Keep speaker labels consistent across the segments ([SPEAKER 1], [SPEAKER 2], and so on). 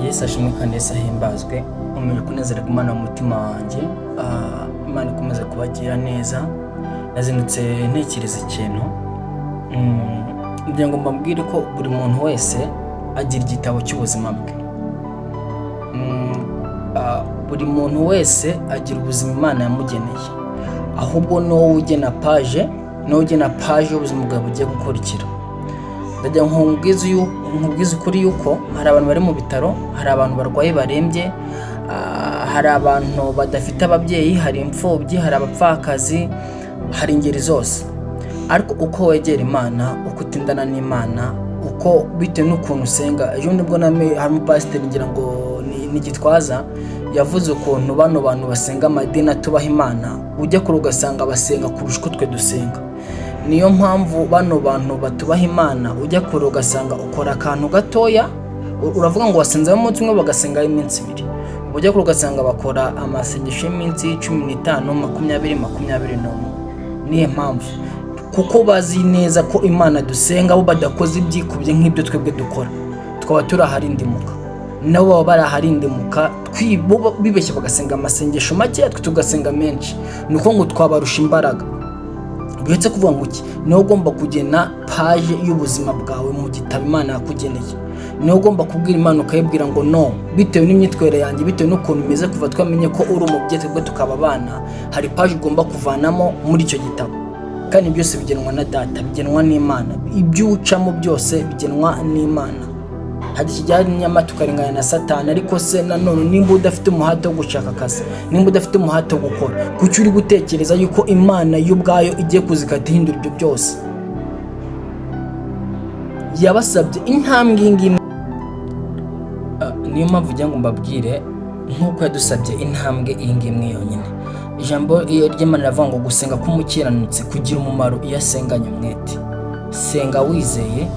[SPEAKER 1] Yesu ashimwe kandi Yesu ahimbazwe. Nkomeje kunezerwa Imana mu mutima wanjye. Imana ikomeze kubagira neza. Nazindutse ntekereza ikintu. Ngira ngo mbabwire ko buri muntu wese agira igitabo cy'ubuzima bwe. Buri muntu wese agira ubuzima Imana yamugeneye. Ahubwo no ugena page, y'ubuzima bwawe bugiye gukurikira. Ndagira ngo nkubwize ukuri yuko hari abantu bari mu bitaro, hari abantu barwaye barembye, hari abantu badafite ababyeyi, hari imfubyi, hari abapfakazi, hari ingeri zose. Ariko uko wegera Imana, uko utindana n'Imana, uko bitewe n'ukuntu usenga. Ejo nibwo hari umupasiteri ngira ngo ni Gitwaza yavuze ukuntu bano bantu basenga amadini atubaha Imana, ujya kure ugasanga basenga kurusha uko twe dusenga. Niyo mpamvu bano bantu batubaha Imana, ujya kure ugasanga ukora akantu gatoya, uravuga ngo wasenze umunsi umwe bagasenga iminsi ibiri. Ujya kure ugasanga bakora amasengesho y'iminsi 15, 20. Niyo mpamvu kuko bazi neza ko Imana dusenga bo badakoze ibyikubye nk'ibyo twebwe dukora, twaba turaharindimuka, nabo baba baraharindimuka. Bibeshye bagasenga amasengesho make, twe tugasenga menshi. Nuko ngo twabarusha imbaraga. Uretse kuvuga ngo iki, niho ugomba kugena page y'ubuzima bwawe mu gitabo Imana yakugeneye. Niho ugomba kubwira Imana ukayibwira ngo no, bitewe n'imyitwarire yanjye, bitewe n'ukuntu umeze, kuva twamenye ko uri umubyeyi twebwe tukaba abana, hari page ugomba kuvanamo muri icyo gitabo. Kandi byose bigenwa na Data, bigenwa n'Imana. Ibyo ucamo byose bigenwa n'Imana. Hari ikijyanye n'inyama tukarenganya na Satani, ariko se nanone nimba udafite umuhate wo gushaka akazi, nimba udafite umuhate wo gukora, kuki uri gutekereza yuko Imana y'ubwayo igiye kuzikata ihindura ibyo byose? Yabasabye intambwe ingimwe. Niyo mpamvu ugira ngo mbabwire, nk'uko yadusabye intambwe ingimwe yonyine. Ijambo ry'Imana riravuga ngo gusenga k'umukiranutsi kugira umumaro iyo asenganye umwete. Senga wizeye,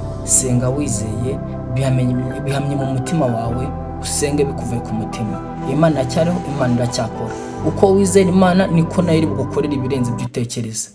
[SPEAKER 1] bihamye mu mutima wawe, usenge bikuvuye ku mutima. Imana iracyariho, Imana iracyakora. Uko wizera Imana niko nayo iri bugukorera ibirenze ibyo utekereza.